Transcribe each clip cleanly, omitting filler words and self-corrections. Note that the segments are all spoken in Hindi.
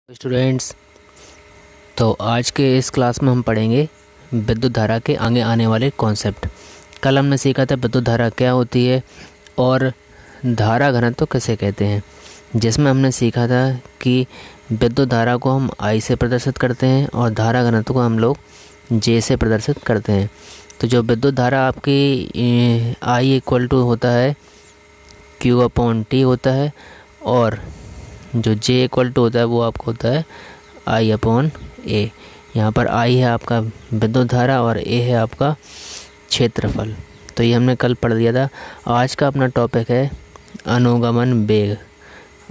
स्टूडेंट्स, तो आज के इस क्लास में हम पढ़ेंगे विद्युत धारा के आगे आने वाले कॉन्सेप्ट। कल हमने सीखा था विद्युत धारा क्या होती है और धारा घनत्व तो किसे कहते हैं, जिसमें हमने सीखा था कि विद्युत धारा को हम I से प्रदर्शित करते हैं और धारा घनत्व को हम लोग J से प्रदर्शित करते हैं। तो जो विद्युत धारा आपकी I इक्वल टू होता है Q/T होता है और जो J इक्वल टू होता है वो आपको होता है I/A। यहाँ पर I है आपका विद्युत धारा और A है आपका क्षेत्रफल। तो ये हमने कल पढ़ लिया था। आज का अपना टॉपिक है अनुगमन वेग।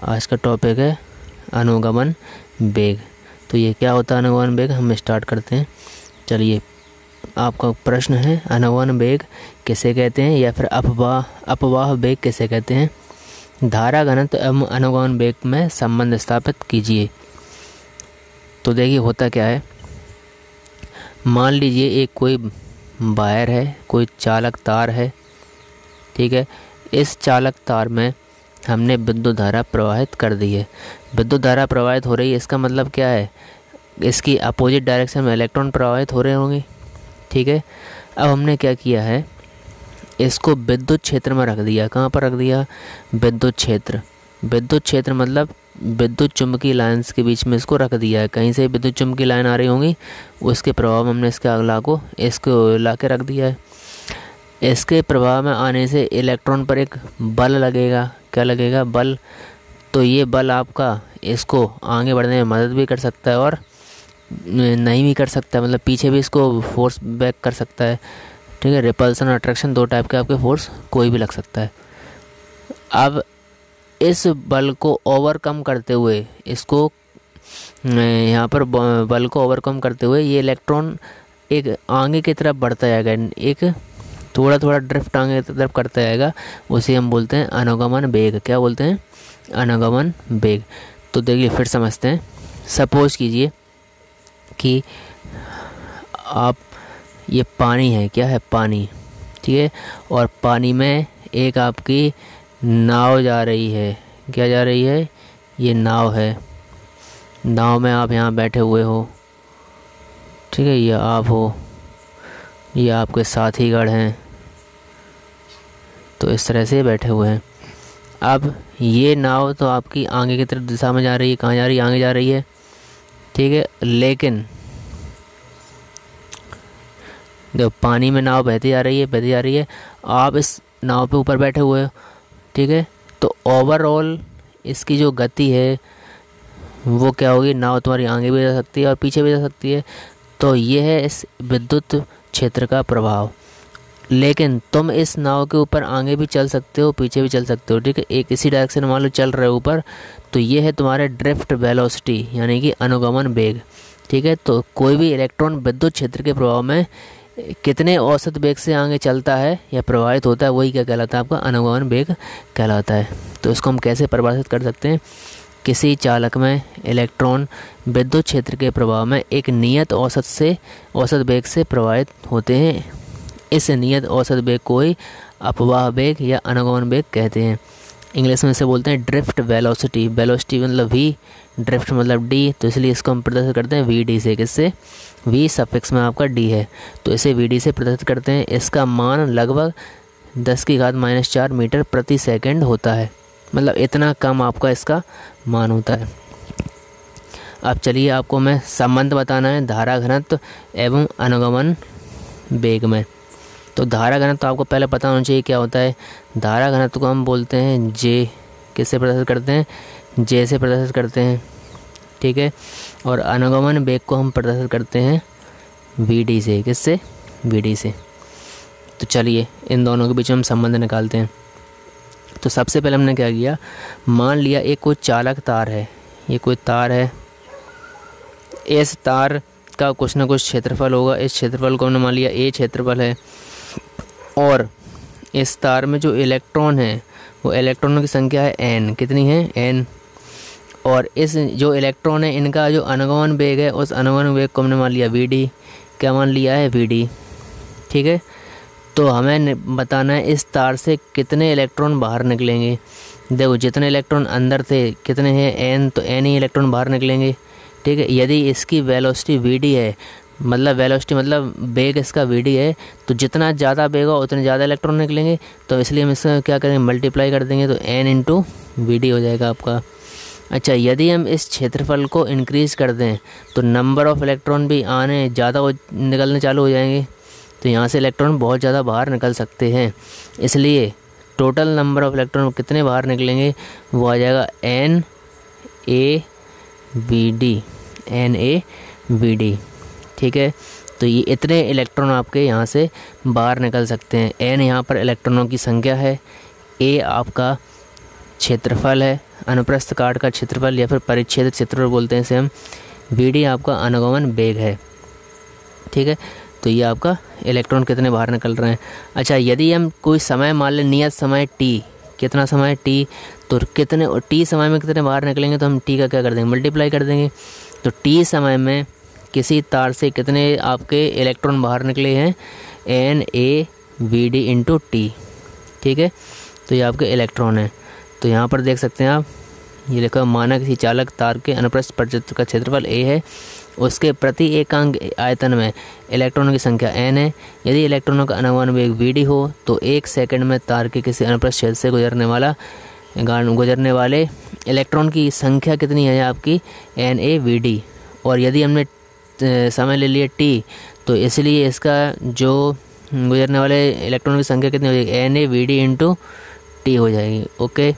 आज का टॉपिक है अनुगमन वेग। तो ये क्या होता है अनुगमन वेग, हम स्टार्ट करते हैं। चलिए, आपका प्रश्न है अनुगमन वेग किसे कहते हैं या फिर अपवाह वेग किसे कहते हैं। धारा घनत्व एवं अनुगमन वेग में संबंध स्थापित कीजिए। तो देखिए होता क्या है, मान लीजिए एक कोई वायर है, कोई चालक तार है, ठीक है। इस चालक तार में हमने विद्युत धारा प्रवाहित कर दी है। विद्युत धारा प्रवाहित हो रही है, इसका मतलब क्या है, इसकी अपोजिट डायरेक्शन में इलेक्ट्रॉन प्रवाहित हो रहे होंगे, ठीक है। अब हमने क्या किया है, इसको विद्युत क्षेत्र में रख दिया। कहाँ पर रख दिया, विद्युत क्षेत्र। विद्युत क्षेत्र मतलब विद्युत चुंबकीय लाइन्स के बीच में इसको रख दिया है। कहीं से विद्युत चुंबकीय लाइन आ रही होंगी, उसके प्रभाव में हमने इसके अगला को इसको ला के रख दिया है। इसके प्रभाव में आने से इलेक्ट्रॉन पर एक बल लगेगा। क्या लगेगा, बल। तो ये बल आपका इसको आगे बढ़ने में मदद भी कर सकता है और नहीं भी कर सकता है, मतलब पीछे भी इसको फोर्स बैक कर सकता है, ठीक है। रिपल्सन और अट्रैक्शन दो टाइप के आपके फोर्स कोई भी लग सकता है। अब इस बल को ओवरकम करते हुए, इसको यहाँ पर बल को ओवरकम करते हुए ये इलेक्ट्रॉन एक आगे की तरफ बढ़ता जाएगा, एक थोड़ा थोड़ा ड्रिफ्ट आगे की तरफ करता जाएगा। उसे हम बोलते हैं अनुगमन वेग। क्या बोलते हैं, अनुगमन वेग। तो देखिए फिर समझते हैं। सपोज कीजिए कि आप, ये पानी है, क्या है, पानी, ठीक है। और पानी में एक आपकी नाव जा रही है। क्या जा रही है, ये नाव है। नाव में आप यहाँ बैठे हुए हो, ठीक है। ये आप हो, ये आपके साथीगण हैं, तो इस तरह से बैठे हुए हैं। अब ये नाव तो आपकी आगे की तरफ दिशा में जा रही है। कहाँ जा रही है, आगे जा रही है, ठीक है। लेकिन देखो पानी में नाव बहती जा रही है, बहती जा रही है। आप इस नाव पे ऊपर बैठे हुए हो, ठीक है। तो ओवरऑल इसकी जो गति है वो क्या होगी, नाव तुम्हारी आगे भी जा सकती है और पीछे भी जा सकती है। तो ये है इस विद्युत क्षेत्र का प्रभाव। लेकिन तुम इस नाव के ऊपर आगे भी चल सकते हो, पीछे भी चल सकते हो, ठीक है। एक इसी डायरेक्शन मान लो चल रहे हो ऊपर, तो ये है तुम्हारे ड्रिफ्ट वेलोसिटी यानी कि अनुगमन वेग, ठीक है। तो कोई भी इलेक्ट्रॉन विद्युत क्षेत्र के प्रभाव में कितने औसत वेग से आगे चलता है या प्रवाहित होता है, वही क्या कहलाता है, आपका अनुगमन वेग कहलाता है। तो इसको हम कैसे परिभाषित कर सकते हैं, किसी चालक में इलेक्ट्रॉन विद्युत क्षेत्र के प्रभाव में एक नियत औसत वेग से प्रवाहित होते हैं। इस नियत औसत वेग को ही अपवाह वेग या अनुगमन वेग कहते हैं। इंग्लिश में इसे बोलते हैं ड्रिफ्ट वेलोसिटी। वेलोसिटी मतलब v, ड्रिफ्ट मतलब d, तो इसलिए इसको हम प्रदर्शित करते हैं vd से। किससे, v सफिक्स में आपका d है, तो इसे vd से प्रदर्शित करते हैं। इसका मान लगभग 10⁻⁴ मीटर प्रति सेकंड होता है, मतलब इतना कम आपका इसका मान होता है। अब चलिए आपको मैं संबंध बताना है धारा घनत्व एवं अनुगमन वेग में। तो धारा घनत्व तो आपको पहले पता होना चाहिए क्या होता है। धारा घनत्व को हम बोलते हैं J। किससे प्रदर्शित करते हैं, J से प्रदर्शित करते हैं, ठीक है। और अनुगमन वेग को हम प्रदर्शित करते हैं Vd से। किससे, Vd से। तो चलिए इन दोनों के बीच में हम संबंध निकालते हैं। तो सबसे पहले हमने क्या किया, मान लिया एक कोई चालक तार है, ये कोई तार है। इस तार का कुछ ना कुछ क्षेत्रफल होगा। इस क्षेत्रफल को हमने मान लिया A क्षेत्रफल है। और इस तार में जो इलेक्ट्रॉन है वो इलेक्ट्रॉनों की संख्या है n। कितनी है, n। और इस जो इलेक्ट्रॉन है इनका जो अनुगमन वेग है, उस अनुगमन वेग को हमने मान लिया Vd। क्या मान लिया है, Vd, ठीक है। तो हमें बताना है इस तार से कितने इलेक्ट्रॉन बाहर निकलेंगे। देखो जितने इलेक्ट्रॉन अंदर थे कितने हैं n, तो n ही इलेक्ट्रॉन बाहर निकलेंगे। ठीक है, यदि इसकी वेलोसिटी vd है, मतलब वेलोसिटी मतलब बेग इसका vd है, तो जितना ज़्यादा बेग हो उतने ज़्यादा इलेक्ट्रॉन निकलेंगे। तो इसलिए हम इसका क्या करेंगे, मल्टीप्लाई कर देंगे, तो n इंटू vd हो जाएगा आपका। अच्छा, यदि हम इस क्षेत्रफल को इंक्रीज़ कर दें तो नंबर ऑफ़ इलेक्ट्रॉन भी आने ज़्यादा निकलने चालू हो जाएंगे, तो यहाँ से इलेक्ट्रॉन बहुत ज़्यादा बाहर निकल सकते हैं। इसलिए टोटल नंबर ऑफ़ इलेक्ट्रॉन कितने बाहर निकलेंगे, वो आ जाएगा NaVd। ठीक है, तो ये इतने इलेक्ट्रॉन आपके यहाँ से बाहर निकल सकते हैं। n यहाँ पर इलेक्ट्रॉनों की संख्या है, a आपका क्षेत्रफल है, अनुप्रस्थ काट का क्षेत्रफल या फिर परिच्छेद क्षेत्रफल बोलते हैं इसे हम, vd आपका अनुगमन वेग है। ठीक है, तो ये आपका इलेक्ट्रॉन कितने बाहर निकल रहे हैं। अच्छा, यदि हम कोई समय मान लें, नियत समय t, कितना समय t, तो कितने t समय में कितने बाहर निकलेंगे, तो हम t का क्या कर देंगे, मल्टीप्लाई कर देंगे। तो t समय में किसी तार से कितने आपके इलेक्ट्रॉन बाहर निकले हैं, NaVd इंटू टी। ठीक है, तो ये आपके इलेक्ट्रॉन है। तो यहाँ पर देख सकते हैं आप, ये लिखा माना किसी चालक तार के अनुप्रस्थ परिक्षेत्र का क्षेत्रफल a है, उसके प्रति एकांक आयतन में इलेक्ट्रॉनों की संख्या n है। यदि इलेक्ट्रॉनों का अनुगमन वेग vd हो तो 1 सेकंड में तार के किसी अनुप्रस्थ क्षेत्र से गुजरने वाले इलेक्ट्रॉन की संख्या कितनी है आपकी, NaVd। और यदि हमने समय ले लिया t, तो इसलिए इसका जो गुजरने वाले इलेक्ट्रॉन की संख्या कितनी हो जाएगी, NaVd इंटू टी हो जाएगी। ओके।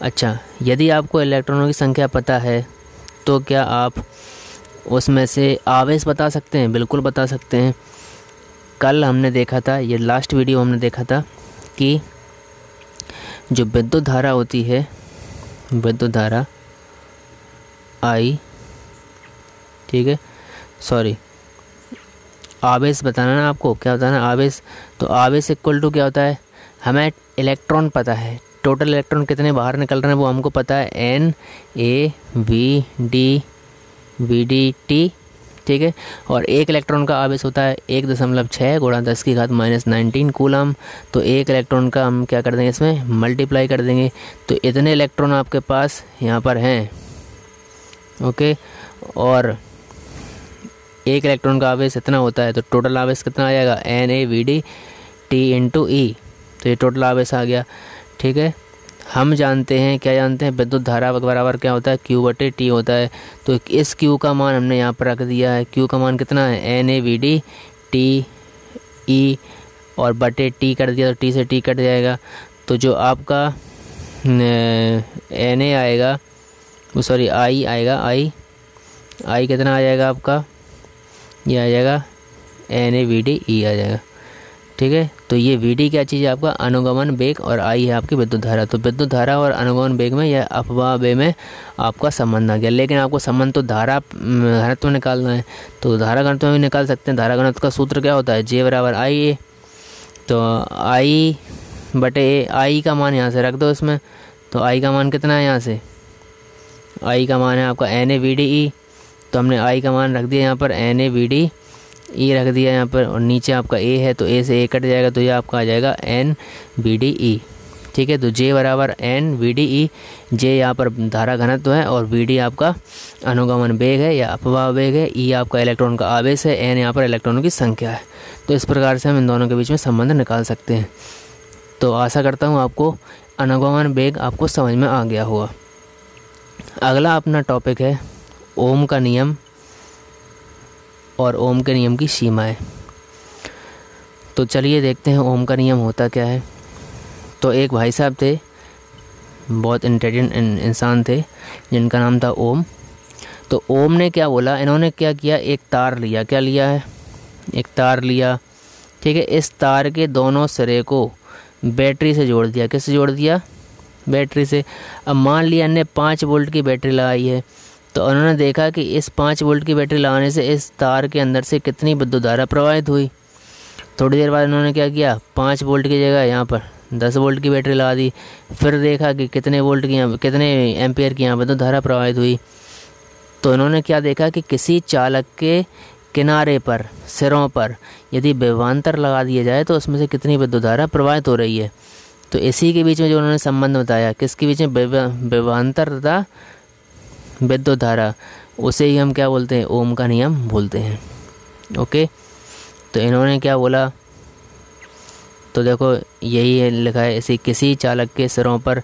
अच्छा, यदि आपको इलेक्ट्रॉनों की संख्या पता है तो क्या आप उसमें से आवेश बता सकते हैं? बिल्कुल बता सकते हैं। कल हमने देखा था, ये लास्ट वीडियो हमने देखा था कि जो विद्युत धारा होती है, विद्युत धारा I, ठीक है, सॉरी आवेश बताना ना आपको, क्या बताना आवेश। तो आवेश इक्वल टू क्या होता है, हमें इलेक्ट्रॉन पता है, टोटल इलेक्ट्रॉन कितने बाहर निकल रहे हैं वो हमको पता है, NaVd/T। ठीक है, और एक इलेक्ट्रॉन का आवेश होता है 1.6 गुणा 10⁻⁻19 कूलम। तो एक इलेक्ट्रॉन का हम क्या कर देंगे, इसमें मल्टीप्लाई कर देंगे। तो इतने इलेक्ट्रॉन आपके पास यहाँ पर हैं। ओके, और एक इलेक्ट्रॉन का आवेश इतना होता है, तो टोटल आवेश कितना आ जाएगा, NaVd/T इंटू ई। तो ये टोटल आवेश आ गया। ठीक है, हम जानते हैं, क्या जानते हैं, विद्युत धारा बराबर क्या होता है, Q/T होता है। तो इस Q का मान हमने यहाँ पर रख दिया है। Q का मान कितना है, NaVd/T ई, और बटे T कर दिया तो T से T कट जाएगा। तो जो आपका Na आएगा, वो सॉरी I आएगा, I कितना आ जाएगा आपका, ये आ जाएगा NaVd/E आ जाएगा। ठीक है, तो ये Vd क्या चीज़ है, आपका अनुगमन वेग, और I है आपकी विद्युत धारा। तो विद्युत धारा और अनुगमन वेग में या अपवाह वेग में आपका संबंध आ गया। लेकिन आपको संबंध तो धारा घनत्व में निकालना है, तो धारा घनत्व में भी निकाल सकते हैं। धारा घनत्व का सूत्र क्या होता है, J/IA। तो I/A, I का मान यहाँ से रख दो इसमें। तो I का मान कितना है, यहाँ से I का मान है आपका NaVd/E। तो हमने I का मान रख दिया यहाँ पर, NaVd/E रख दिया यहाँ पर, और नीचे आपका A है तो A से A कट जाएगा, तो ये आपका आ जाएगा NVd/E। ठीक है, तो J/NVd/E। J यहाँ पर धारा घनत्व है, और Vd आपका अनुगमन वेग है या अपवाह वेग है, E आपका इलेक्ट्रॉन का आवेश है, N यहाँ पर इलेक्ट्रॉनों की संख्या है। तो इस प्रकार से हम इन दोनों के बीच में संबंध निकाल सकते हैं। तो आशा करता हूँ आपको अनुगमन वेग आपको समझ में आ गया होगा। अगला अपना टॉपिक है ओम का नियम और ओम के नियम की सीमाएं। तो चलिए देखते हैं ओम का नियम होता क्या है। तो एक भाई साहब थे, बहुत इंटेलिजेंट इंसान थे, जिनका नाम था ओम। तो ओम ने क्या बोला, इन्होंने क्या किया, एक तार लिया, क्या लिया है, एक तार लिया। ठीक है, इस तार के दोनों सिरे को बैटरी से जोड़ दिया। किससे जोड़ दिया, बैटरी से। अब मान लिया हमने 5 वोल्ट की बैटरी लगाई है, तो उन्होंने देखा कि इस 5 वोल्ट की बैटरी लगाने से इस तार के अंदर से कितनी विद्युत धारा प्रवाहित हुई। थोड़ी देर बाद उन्होंने क्या किया, 5 वोल्ट की जगह यहाँ पर 10 वोल्ट की बैटरी लगा दी। फिर देखा कि कितने वोल्ट की यहाँ, कितने एम्पियर की यहाँ विद्युत धारा प्रवाहित हुई। तो इन्होंने क्या देखा कि किसी चालक के किनारे पर, सिरों पर यदि विभवांतर लगा दिया जाए तो उसमें से कितनी विद्युत धारा प्रवाहित हो रही है। तो इसी के बीच में जो उन्होंने संबंध बताया, किसके बीच में, विभवांतर तथा विद्युत धारा, उसे ही हम क्या बोलते हैं, ओम का नियम बोलते हैं। ओके, तो इन्होंने क्या बोला, तो देखो यही है लिखा है, इसी किसी चालक के सिरों पर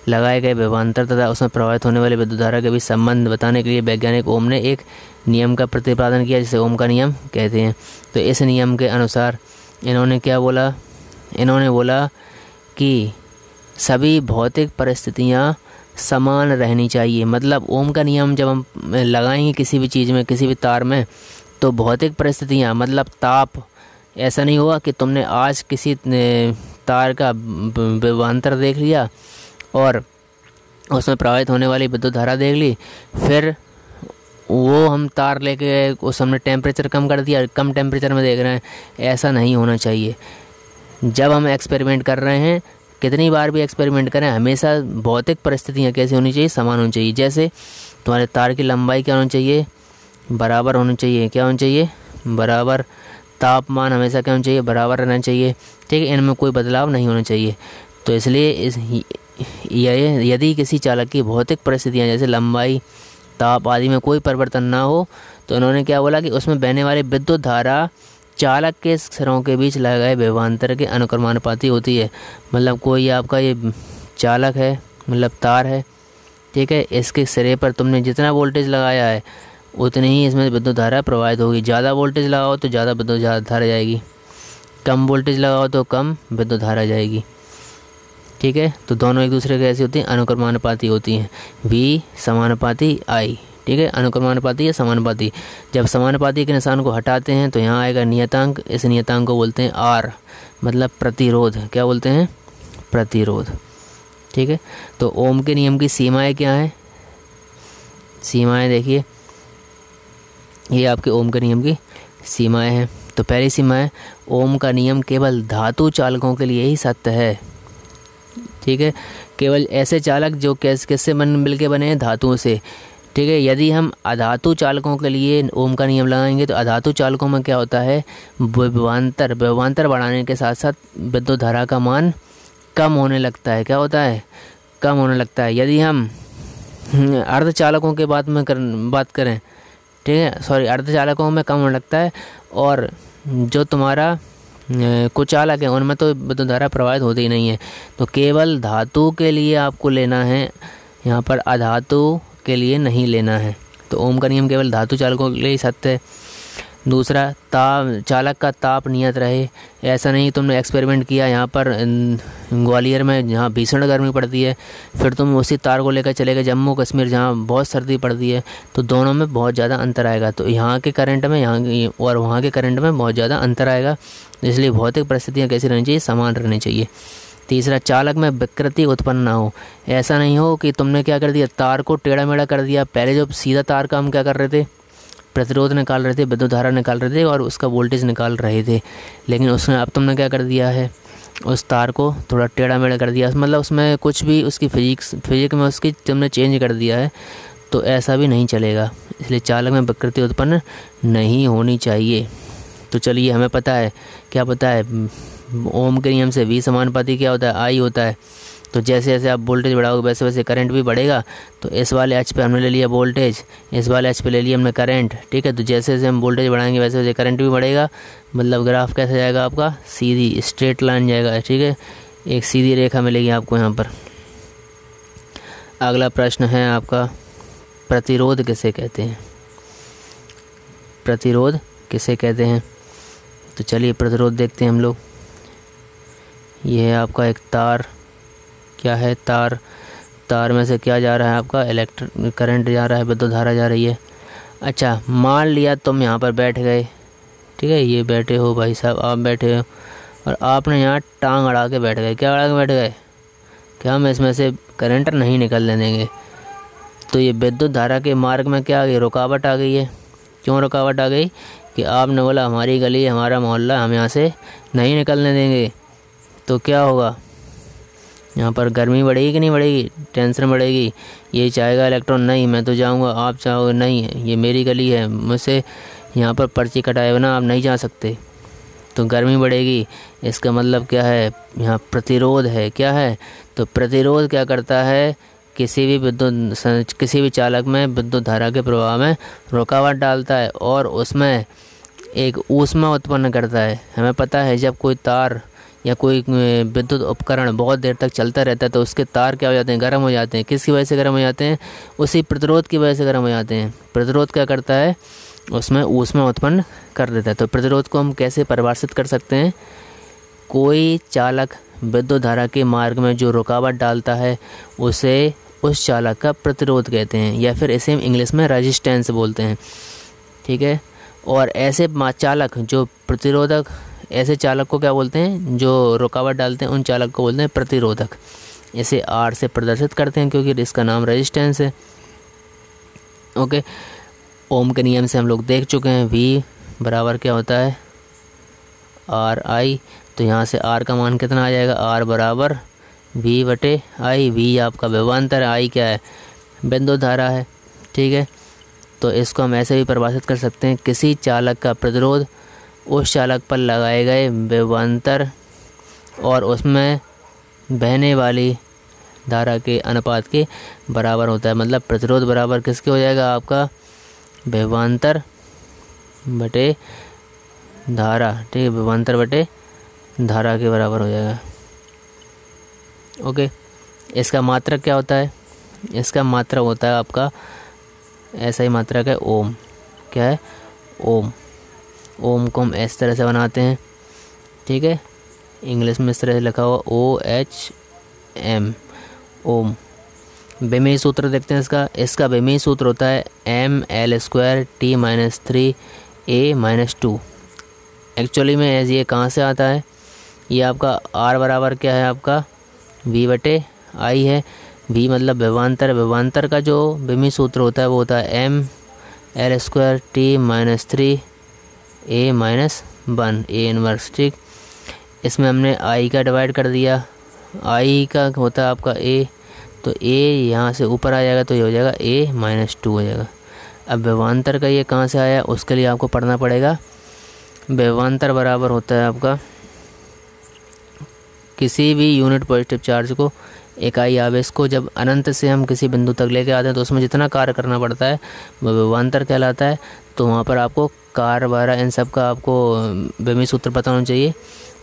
लगाए गए विभवांतर तथा उसमें प्रवाहित होने वाली विद्युत धारा के बीच संबंध बताने के लिए वैज्ञानिक ओम ने एक नियम का प्रतिपादन किया, जिसे ओम का नियम कहते हैं। तो इस नियम के अनुसार इन्होंने क्या बोला, इन्होंने बोला कि सभी भौतिक परिस्थितियाँ समान रहनी चाहिए। मतलब ओम का नियम जब हम लगाएंगे किसी भी चीज़ में, किसी भी तार में, तो भौतिक परिस्थितियाँ मतलब ताप, ऐसा नहीं होगा कि तुमने आज किसी तार का विभवांतर देख लिया और उसमें प्रवाहित होने वाली विद्युत धारा देख ली, फिर वो हम तार लेके उस हमने टेम्परेचर कम कर दिया, कम टेम्परेचर में देख रहे हैं, ऐसा नहीं होना चाहिए। जब हम एक्सपेरिमेंट कर रहे हैं, कितनी बार भी एक्सपेरिमेंट करें, हमेशा भौतिक परिस्थितियाँ कैसी होनी चाहिए, समान होनी चाहिए। जैसे तुम्हारे तार की लंबाई क्या होनी चाहिए, बराबर होनी चाहिए, क्या होनी चाहिए, बराबर। तापमान हमेशा क्या होना चाहिए, बराबर रहना चाहिए, ठीक है, इनमें कोई बदलाव नहीं होना चाहिए। तो इसलिए यदि किसी चालक की भौतिक परिस्थितियाँ जैसे लंबाई, ताप आदि में कोई परिवर्तन ना हो, तो इन्होंने क्या बोला कि उसमें बहने वाली विद्युत धारा चालक के सिरों के बीच लगाए विभवांतर के अनुक्रमानुपाती होती है। मतलब कोई आपका ये चालक है, मतलब तार है, ठीक है, इसके सिरे पर तुमने जितना वोल्टेज लगाया है उतनी ही इसमें विद्युत धारा प्रवाहित होगी। ज़्यादा वोल्टेज लगाओ तो ज़्यादा विद्युत धारा जाएगी, कम वोल्टेज लगाओ तो कम विद्युत धारा जाएगी, ठीक है। तो दोनों एक दूसरे के ऐसी होती हैं, अनुक्रमानुपाती होती हैं, V समानुपाती I, ठीक है, अनुक्रमानुपाती या समानुपाती। जब समानुपाती के निशान को हटाते हैं तो यहाँ आएगा नियतांक, इस नियतांक को बोलते हैं R, मतलब प्रतिरोध, क्या बोलते हैं, प्रतिरोध, ठीक है। तो ओम के नियम की सीमाएं क्या हैं, सीमाएं देखिए, ये आपके ओम के नियम की सीमाएं हैं। तो पहली सीमा है, ओम का नियम केवल धातु चालकों के लिए ही सत्य है, ठीक है, केवल ऐसे चालक जो किससे मिल के बने हैं, धातुओं से, ठीक है। यदि हम अधातु चालकों के लिए ओम का नियम लगाएंगे तो अधातु चालकों में क्या होता है, विभवांतर बढ़ाने के साथ साथ विद्युत धारा का मान कम होने लगता है, क्या होता है, कम होने लगता है। यदि हम अर्धचालकों के बात करें, ठीक है, सॉरी, अर्धचालकों में कम होने लगता है, और जो तुम्हारा कुछ चालक है उनमें तो विद्युत धारा प्रवाहित होती ही नहीं है। तो केवल धातु के लिए आपको लेना है, यहाँ पर अधातु के लिए नहीं लेना है। तो ओम का नियम केवल धातु चालकों के लिए ही सत्य है। दूसरा, चालक का ताप नियत रहे। ऐसा नहीं तुमने एक्सपेरिमेंट किया यहाँ पर ग्वालियर में जहाँ भीषण गर्मी पड़ती है, फिर तुम उसी तार को लेकर चले गए जम्मू कश्मीर जहाँ बहुत सर्दी पड़ती है, तो दोनों में बहुत ज़्यादा अंतर आएगा। तो यहाँ के करंट में और वहाँ के करंट में बहुत ज़्यादा अंतर आएगा। इसलिए भौतिक परिस्थितियाँ कैसी रहनी चाहिए, समान रहनी चाहिए। तीसरा, चालक में विकृति उत्पन्न ना हो। ऐसा नहीं हो कि तुमने क्या कर दिया, तार को टेढ़ा मेढ़ा कर दिया। पहले जो सीधा तार का हम क्या कर रहे थे, प्रतिरोध निकाल रहे थे, विद्युत धारा निकाल रहे थे और उसका वोल्टेज निकाल रहे थे, लेकिन उसने अब तुमने क्या कर दिया है, उस तार को थोड़ा टेढ़ा मेढ़ा कर दिया, मतलब उसमें कुछ भी उसकी फिजिक्स में उसकी तुमने चेंज कर दिया है, तो ऐसा भी नहीं चलेगा। इसलिए चालक में विकृति उत्पन्न नहीं होनी चाहिए। तो चलिए, हमें पता है, क्या पता है, ओम के नियम से V समानुपाती क्या होता है, I होता है। तो जैसे जैसे आप वोल्टेज बढ़ाओगे वैसे वैसे करंट भी बढ़ेगा। तो इस वाले एच पे हमने ले लिया वोल्टेज, इस वाले एच पे ले लिया हमने करंट, ठीक है। तो जैसे जैसे हम वोल्टेज बढ़ाएंगे वैसे वैसे करंट भी बढ़ेगा। मतलब ग्राफ कैसे जाएगा आपका, सीधी स्ट्रेट लाइन जाएगा, ठीक है, एक सीधी रेखा मिलेगी आपको यहाँ पर। अगला प्रश्न है आपका, प्रतिरोध किसे कहते हैं, प्रतिरोध किसे कहते हैं। तो चलिए प्रतिरोध देखते हैं हम लोग। ये है आपका एक तार, क्या है, तार में से क्या जा रहा है आपका, इलेक्ट्रिक करंट जा रहा है, विद्युत धारा जा रही है। अच्छा, मान लिया तुम यहाँ पर बैठ गए, ठीक है, ये बैठे हो भाई साहब, आप बैठे हो और आपने यहाँ टांग अड़ा के बैठ गए। क्या अड़ा के बैठ गए, क्या हम इसमें से करंट नहीं निकलने देंगे। तो ये विद्युत धारा के मार्ग में क्या आ गई, रुकावट आ गई है। क्यों रुकावट आ गई, कि आपने बोला हमारी गली, हमारा मोहल्ला, हम यहाँ से नहीं निकलने देंगे। तो क्या होगा, यहाँ पर गर्मी बढ़ेगी कि नहीं बढ़ेगी, टेंशन बढ़ेगी। ये चाहेगा इलेक्ट्रॉन, नहीं मैं तो जाऊँगा, आप चाहोगे नहीं, ये मेरी गली है, मुझसे यहाँ पर पर्ची कटाए बिना आप नहीं जा सकते। तो गर्मी बढ़ेगी। इसका मतलब क्या है, यहाँ प्रतिरोध है, क्या है, तो प्रतिरोध क्या करता है, किसी भी चालक में विद्युत धारा के प्रवाह में रुकावट डालता है और उसमें एक ऊष्मा उत्पन्न करता है। हमें पता है जब कोई तार या कोई विद्युत उपकरण बहुत देर तक चलता रहता है तो उसके तार क्या हो जाते हैं, गर्म हो जाते हैं। किसकी वजह से गर्म हो जाते हैं, उसी प्रतिरोध की वजह से गर्म हो जाते हैं। प्रतिरोध क्या करता है, उसमें ऊष्मा उत्पन्न कर देता है। तो प्रतिरोध को हम कैसे परिभाषित कर सकते हैं, कोई चालक विद्युत धारा के मार्ग में जो रुकावट डालता है उसे उस चालक का प्रतिरोध कहते हैं, या फिर इसे हम इंग्लिश में रेजिस्टेंस बोलते हैं। ठीक है, और ऐसे चालक जो प्रतिरोधक, ऐसे चालक को क्या बोलते हैं, जो रुकावट डालते हैं उन चालक को बोलते हैं प्रतिरोधक। इसे R से प्रदर्शित करते हैं क्योंकि इसका नाम रेजिस्टेंस है। ओके, ओम के नियम से हम लोग देख चुके हैं, V बराबर क्या होता है, RI। तो यहाँ से R का मान कितना आ जाएगा, R बराबर V/I। V आपका विभवांतर है, I क्या है, विद्युत धारा है। ठीक है, तो इसको हम ऐसे भी परिभाषित कर सकते हैं, किसी चालक का प्रतिरोध उस चालक पर लगाए गए विभवांतर और उसमें बहने वाली धारा के अनुपात के बराबर होता है। मतलब प्रतिरोध बराबर किसके हो जाएगा, आपका विभवांतर बटे धारा। ठीक है, विभवांतर बटे धारा के बराबर हो जाएगा। ओके, इसका मात्रक क्या होता है, इसका मात्रक होता है आपका, ऐसा ही मात्रक है ओम। क्या है, ओम। ओम को हम इस तरह से बनाते हैं। ठीक है, इंग्लिश में इस तरह से लिखा हुआ OHM, ओम। बेमेई सूत्र देखते हैं इसका बेमेई सूत्र होता है ml² T-3a-2। एक्चुअली में एज ये कहाँ से आता है, ये आपका R बराबर क्या है, आपका V/I है। V मतलब विभवांतर, विभवांतर का जो बेमेई सूत्र होता है वो होता है ml² T-3a-1 A इनवर्स। ठीक, इसमें हमने I का डिवाइड कर दिया, I का होता है आपका A, तो A यहाँ से ऊपर आ जाएगा तो ये हो जाएगा A-2 हो जाएगा। अब विभवांतर का ये कहाँ से आया, उसके लिए आपको पढ़ना पड़ेगा। विभवांतर बराबर होता है आपका किसी भी यूनिट पॉजिटिव चार्ज को, इकाई आवेश को जब अनंत से हम किसी बिंदु तक लेके आते हैं तो उसमें जितना कार्य करना पड़ता है वो विभवांतर कहलाता है। तो वहाँ पर आपको कार्य वगैरह इन सब का आपको बेमेई सूत्र पता होना चाहिए।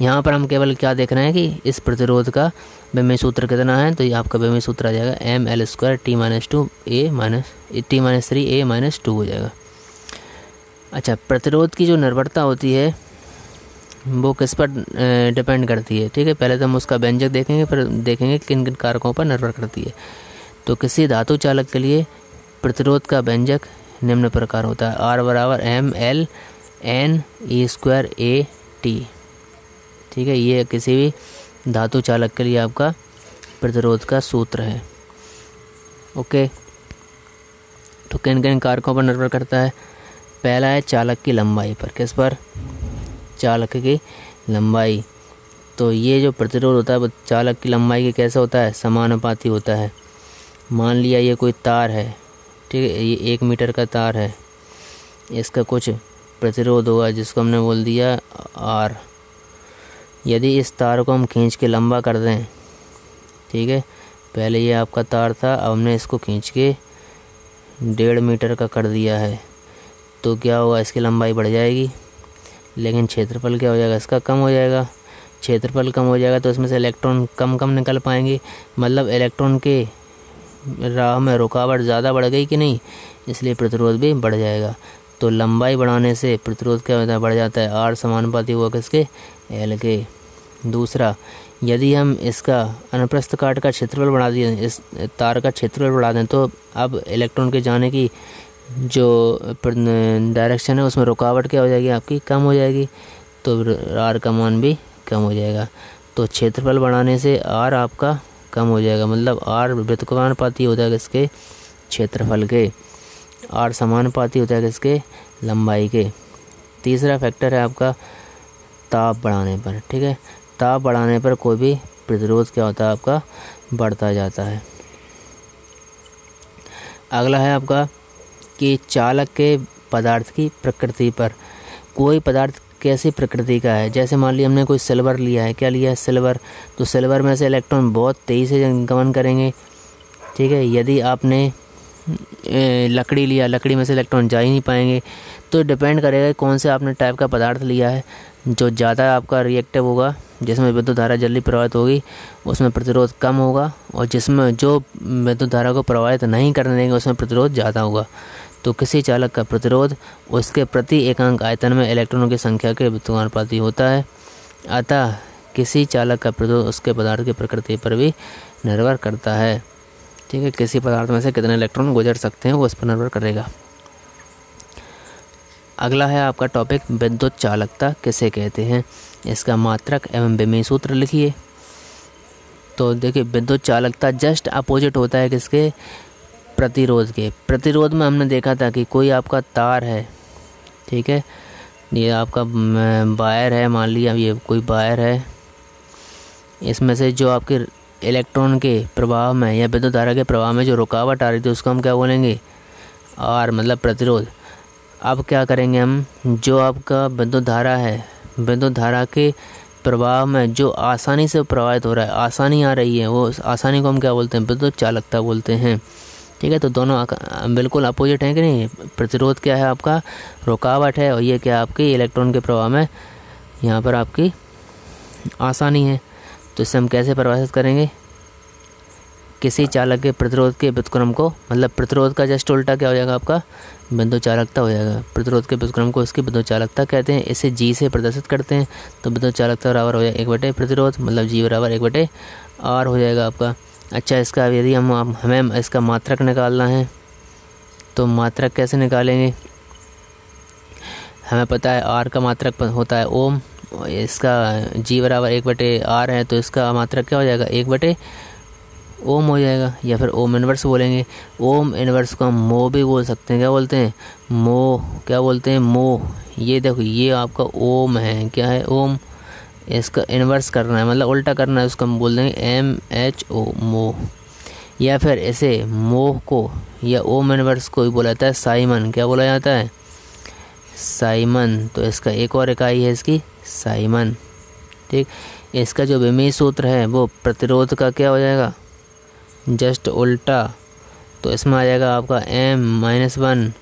यहाँ पर हम केवल क्या देख रहे हैं कि इस प्रतिरोध का बेमेई सूत्र कितना है, तो ये आपका बेमेई सूत्र आ जाएगा ml² T-3a-2 हो जाएगा। अच्छा, प्रतिरोध की जो निर्भरता होती है वो किस पर डिपेंड करती है। ठीक है, पहले तो हम उसका व्यंजक देखेंगे, फिर देखेंगे किन किन कारकों पर निर्भर करती है। तो किसी धातु चालक के लिए प्रतिरोध का व्यंजक निम्न प्रकार होता है, R बराबर mLNE²AT। ठीक है, ये किसी भी धातु चालक के लिए आपका प्रतिरोध का सूत्र है। ओके, तो किन किन कारकों पर निर्भर करता है, पहला है चालक की लंबाई पर। किस पर, चालक की लंबाई। तो ये जो प्रतिरोध होता है वो चालक की लंबाई के कैसे होता है, समानुपाती होता है। मान लिया ये कोई तार है, ठीक है, ये 1 मीटर का तार है, इसका कुछ प्रतिरोध होगा जिसको हमने बोल दिया R। यदि इस तार को हम खींच के लंबा कर दें, ठीक है, पहले ये आपका तार था, अब हमने इसको खींच के 1.5 मीटर का कर दिया है, तो क्या होगा, इसकी लंबाई बढ़ जाएगी, लेकिन क्षेत्रफल क्या हो जाएगा, इसका कम हो जाएगा। क्षेत्रफल कम हो जाएगा तो इसमें से इलेक्ट्रॉन कम निकल पाएंगे, मतलब इलेक्ट्रॉन के राह में रुकावट ज़्यादा बढ़ गई कि नहीं, इसलिए प्रतिरोध भी बढ़ जाएगा। तो लंबाई बढ़ाने से प्रतिरोध क्या होता है, बढ़ जाता है। R समानुपाती हुआ किसके, L के। दूसरा, यदि हम इसका अनुप्रस्थ काट का क्षेत्रफल बढ़ा दें, इस तार का क्षेत्रफल बढ़ा दें, तो अब इलेक्ट्रॉन के जाने की जो डायरेक्शन है उसमें रुकावट क्या हो जाएगी, आपकी कम हो जाएगी, तो R का मान भी कम हो जाएगा। तो क्षेत्रफल बढ़ाने से R आपका कम हो जाएगा, मतलब R व्युत्क्रमानुपाती होता है किसके, क्षेत्रफल के। R समानुपाती होता है किसके, लंबाई के। तीसरा फैक्टर है आपका ताप बढ़ाने पर। ठीक है, ताप बढ़ाने पर कोई भी प्रतिरोध क्या होता है, आपका बढ़ता जाता है। अगला है आपका कि चालक के पदार्थ की प्रकृति पर। कोई पदार्थ कैसी प्रकृति का है। जैसे मान लिया हमने कोई सिल्वर लिया है, क्या लिया है, सिल्वर, तो सिल्वर में से इलेक्ट्रॉन बहुत तेज़ी से गमन करेंगे, ठीक है। यदि आपने लकड़ी लिया, लकड़ी में से इलेक्ट्रॉन जा ही नहीं पाएंगे। तो डिपेंड करेगा कौन से आपने टाइप का पदार्थ लिया है। जो ज़्यादा आपका रिएक्टिव होगा, जिसमें विद्युत धारा जल्दी प्रवाहित होगी, उसमें प्रतिरोध कम होगा, और जिसमें जो विद्युत धारा को प्रवाहित नहीं करने देंगे उसमें प्रतिरोध ज़्यादा होगा। तो किसी चालक का प्रतिरोध उसके प्रति एकांक आयतन में इलेक्ट्रॉनों की संख्या के व्युत्क्रमानुपाती होता है। अतः किसी चालक का प्रतिरोध उसके पदार्थ की प्रकृति पर भी निर्भर करता है, ठीक है। किसी पदार्थ में से कितने इलेक्ट्रॉन गुजर सकते हैं वो उस पर निर्भर करेगा। अगला है आपका टॉपिक, विद्युत चालकता किसे कहते हैं, इसका मात्रक एवं विमेय सूत्र लिखिए। तो देखिए, विद्युत चालकता जस्ट अपोजिट होता है किसके, प्रतिरोध के। प्रतिरोध में हमने देखा था कि कोई आपका तार है, ठीक है, ये आपका वायर है, मान लिया ये कोई वायर है, इसमें से जो आपके इलेक्ट्रॉन के प्रवाह में या विद्युत धारा के प्रवाह में जो रुकावट आ रही थी उसको हम क्या बोलेंगे, आर, मतलब प्रतिरोध। अब क्या करेंगे हम, जो आपका विद्युत धारा है, विद्युत धारा के प्रवाह में जो आसानी से प्रवाहित हो रहा है, आसानी आ रही है, वो आसानी को हम क्या बोलते हैं, विद्युत चालकता बोलते हैं, ठीक है। तो दोनों बिल्कुल अपोजिट हैं कि नहीं। प्रतिरोध क्या है आपका, रुकावट है, और ये क्या आपकी इलेक्ट्रॉन के प्रवाह में यहाँ पर आपकी आसानी है। तो इससे हम कैसे परिभाषित करेंगे, किसी चालक के प्रतिरोध के व्युत्क्रम को, मतलब प्रतिरोध का जस्ट उल्टा क्या हो जाएगा आपका, विद्युत चालकता हो जाएगा। प्रतिरोध के व्युत्क्रम को इसकी विद्युत चालकता कहते हैं। इसे जी से प्रदर्शित करते हैं, तो विद्युत चालकता बराबर हो जाएगा 1/प्रतिरोध, मतलब जी बराबर 1/R हो जाएगा आपका। अच्छा, इसका यदि हमें इसका मात्रक निकालना है, तो मात्रक कैसे निकालेंगे, हमें पता है आर का मात्रक होता है ओम, इसका जी बराबर 1/R है, तो इसका मात्रक क्या हो जाएगा, 1/ओम हो जाएगा, या फिर ओम इनवर्स बोलेंगे। ओम इनवर्स को हम मो भी बोल सकते हैं, क्या बोलते हैं, मो, क्या बोलते हैं, मो। ये देखो, ये आपका ओम है, क्या है, ओम। इसका इन्वर्स करना है, मतलब उल्टा करना है, उसको हम बोल देंगे MHO, मो। या फिर इसे मोह को या ओम इन्वर्स को भी बोला जाता है साइमन, क्या बोला जाता है, साइमन। तो इसका एक और इकाई है इसकी, साइमन, ठीक। इसका जो विमेय सूत्र है वो प्रतिरोध का क्या हो जाएगा, जस्ट उल्टा। तो इसमें आ जाएगा आपका M-1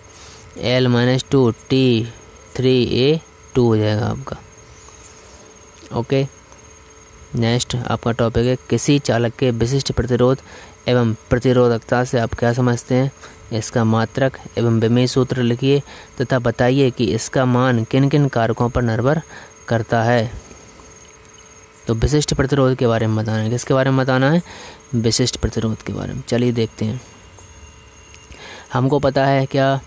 L-2 T3A2 हो जाएगा आपका। ओके, नेक्स्ट आपका टॉपिक है, किसी चालक के विशिष्ट प्रतिरोध एवं प्रतिरोधकता से आप क्या समझते हैं, इसका मात्रक एवं विमेय सूत्र लिखिए तथा बताइए कि इसका मान किन किन कारकों पर निर्भर करता है। तो विशिष्ट प्रतिरोध के बारे में बताना है, किसके बारे में बताना है, विशिष्ट प्रतिरोध के बारे में। चलिए देखते हैं। हमको पता है क्या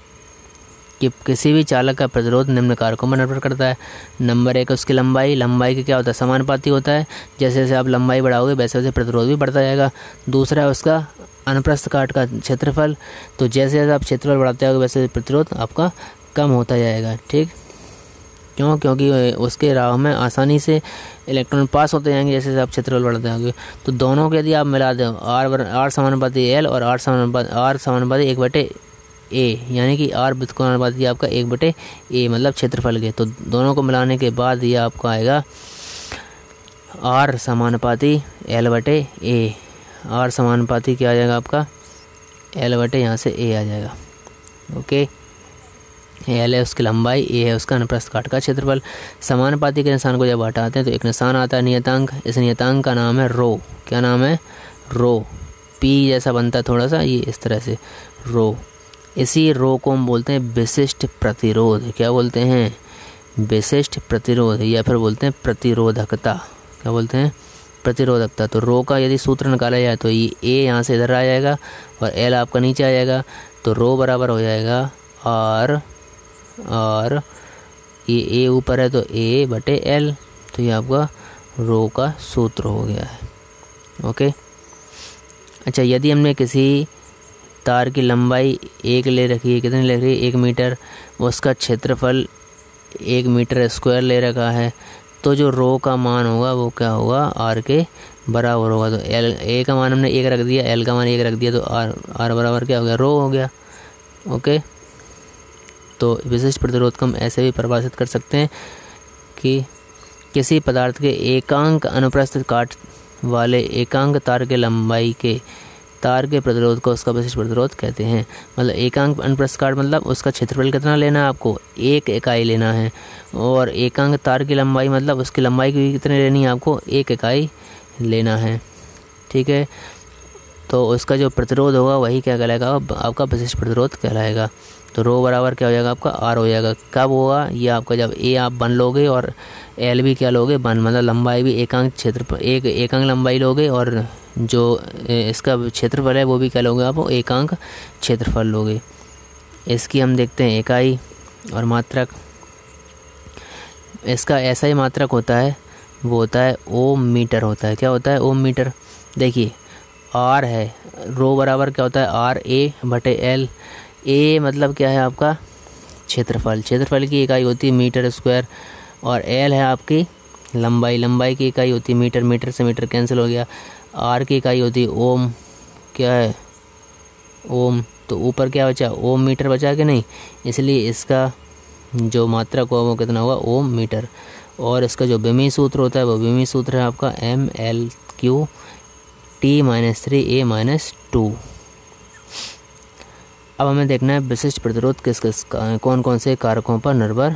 कि किसी भी चालक का प्रतिरोध निम्न कारकों पर निर्भर करता है। नंबर 1 उसकी लंबाई, लंबाई की क्या होता है, समानुपाती होता है। जैसे जैसे आप लंबाई बढ़ाओगे वैसे वैसे प्रतिरोध भी बढ़ता जाएगा। दूसरा है उसका अनुप्रस्थ काट का क्षेत्रफल, तो जैसे जैसे आप क्षेत्रफल बढ़ाते जाओगे वैसे प्रतिरोध आपका कम होता जाएगा, ठीक। क्यों, क्योंकि उसके राह में आसानी से इलेक्ट्रॉन पास होते जाएंगे जैसे जैसे आप क्षेत्रफल बढ़ाते जाओगे। तो दोनों के यदि आप मिला दें, आर समानुपाती एल और आर समानुपाती 1/A, यानी कि आर व्युत्क्रमानुपाती आपका 1/A, मतलब क्षेत्रफल के। तो दोनों को मिलाने के बाद ये आपका आएगा आर समानुपाती L/A। आर समानुपाती क्या आ जाएगा आपका, L/, यहाँ से A आ जाएगा। ओके, L है उसकी लंबाई, A है उसका अनुप्रस्थ काट का क्षेत्रफल। समानुपाती के निशान को जब हटाते हैं तो एक निशान आता है नियतांक। इस नियतांक का नाम है रो। क्या नाम है, रो। P जैसा बनता है थोड़ा सा, ये इस तरह से रो। इसी रो को हम बोलते हैं विशिष्ट प्रतिरोध। क्या बोलते हैं, विशिष्ट प्रतिरोध, या फिर बोलते हैं प्रतिरोधकता। क्या बोलते हैं, प्रतिरोधकता। तो रो का यदि सूत्र निकाला जाए तो ये A यहाँ से इधर आ जाएगा और L आपका नीचे आ जाएगा। तो रो बराबर हो जाएगा R, ये A ऊपर है तो A/L। तो ये आपका रो का सूत्र हो गया है। ओके, अच्छा, यदि हमने किसी तार की लंबाई 1 ले रखी है, कितनी ले रखी है, 1 मीटर, उसका क्षेत्रफल 1 मीटर स्क्वायर ले रखा है, तो जो रो का मान होगा वो क्या होगा, आर के बराबर होगा। तो एल, ए का मान हमने 1 रख दिया, एल का मान 1 रख दिया, तो आर बराबर क्या हो गया, रो हो गया। ओके, तो विशिष्ट प्रतिरोध को हम ऐसे भी परिभाषित कर सकते हैं कि किसी पदार्थ के एकांक अनुप्रस्थ काट वाले एकांक तार के लंबाई के तार के प्रतिरोध को उसका विशिष्ट प्रतिरोध कहते हैं। मतलब एकांक अनुप्रस्थ काट मतलब उसका क्षेत्रफल कितना लेना है आपको, 1 इकाई लेना है। और एकांक तार की लंबाई मतलब उसकी लंबाई की कितनी लेनी है आपको, 1 इकाई लेना है। ठीक है, तो उसका जो प्रतिरोध होगा वही क्या कहलाएगा, आपका विशिष्ट प्रतिरोध कहलाएगा। तो रो बराबर क्या हो जाएगा आपका, आर हो जाएगा। कब होगा ये आपका, जब ए आप 1 लोगे और एल भी क्या लोगे, 1, मतलब लंबाई भी एकांक क्षेत्र एकांक लंबाई लोगे और जो इसका क्षेत्रफल है वो भी क्या लोगे आप, एकांक क्षेत्रफल लोगे। इसकी हम देखते हैं इकाई और मात्रक। इसका ऐसा ही मात्रक होता है, वो होता है ओम मीटर होता है। क्या होता है, ओम मीटर। देखिए आर है, रो बराबर क्या होता है, आर ए बटे एल। ए मतलब क्या है आपका क्षेत्रफल, क्षेत्रफल की इकाई होती है मीटर स्क्वायर। और एल है आपकी लंबाई, लंबाई की इकाई होती है मीटर, मीटर से मीटर कैंसिल हो गया। आर की इकाई होती है ओम, क्या है ओम। तो ऊपर क्या बचा, ओम मीटर बचा कि नहीं, इसलिए इसका जो मात्रक होगा वो कितना होगा, ओम मीटर। और इसका जो विमीय सूत्र होता है वो विमीय सूत्र है आपका ML/Q T-3A-2। अब हमें देखना है विशिष्ट प्रतिरोध किस किस कौन कौन से कारकों पर निर्भर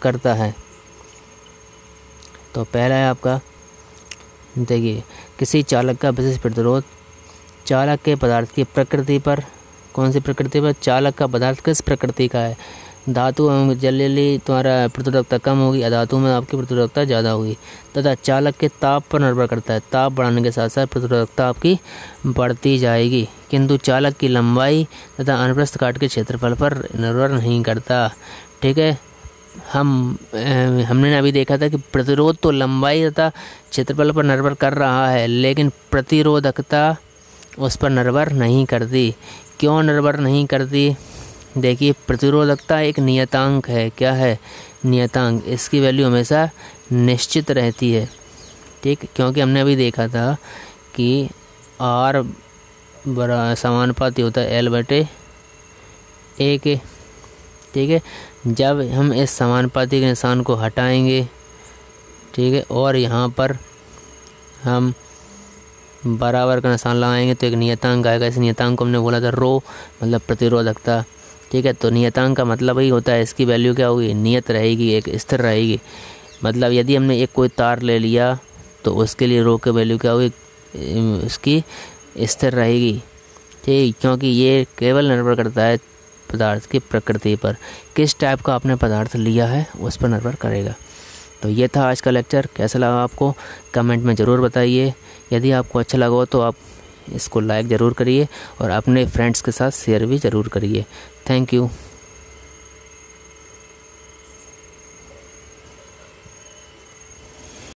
करता है। तो पहला है आपका, देखिए किसी चालक का विशिष्ट प्रतिरोध चालक के पदार्थ की प्रकृति पर, कौन सी प्रकृति पर, चालक का पदार्थ किस प्रकृति का है। धातु एवं जलीय तुम्हारा प्रतिरोधकता कम होगी, अधातु में आपकी प्रतिरोधकता ज़्यादा होगी। तथा चालक के ताप पर निर्भर करता है, ताप बढ़ाने के साथ साथ प्रतिरोधकता आपकी बढ़ती जाएगी, किंतु चालक की लंबाई तथा अनुप्रस्थ काट के क्षेत्रफल पर निर्भर नहीं करता। ठीक है, हमने अभी देखा था कि प्रतिरोध तो लंबाई तथा क्षेत्रफल पर निर्भर कर रहा है, लेकिन प्रतिरोधकता उस पर निर्भर नहीं करती। क्यों निर्भर नहीं करती, देखिए प्रतिरोधकता एक नियतांक है। क्या है, नियतांक। इसकी वैल्यू हमेशा निश्चित रहती है। ठीक, क्योंकि हमने अभी देखा था कि आर बड़ा समानुपाती होता है L/A के। ठीक है, जब हम इस समानुपाती के निशान को हटाएंगे, ठीक है, और यहाँ पर हम बराबर का निशान लगाएंगे तो एक नियतांक आएगा। इस नियतांक को हमने बोला था रो, मतलब प्रतिरोधकता। ठीक है, तो नियतांक का मतलब ही होता है इसकी वैल्यू क्या होगी, नियत रहेगी, एक स्थिर रहेगी। मतलब यदि हमने एक कोई तार ले लिया तो उसके लिए रो की वैल्यू क्या होगी, उसकी स्थिर रहेगी। ठीक, क्योंकि ये केवल निर्भर करता है पदार्थ की प्रकृति पर, किस टाइप का आपने पदार्थ लिया है उस पर निर्भर करेगा। तो ये था आज का लेक्चर। कैसा लगा आपको कमेंट में ज़रूर बताइए। यदि आपको अच्छा लगा हो तो आप इसको लाइक ज़रूर करिए और अपने फ्रेंड्स के साथ शेयर भी ज़रूर करिए। Thank you.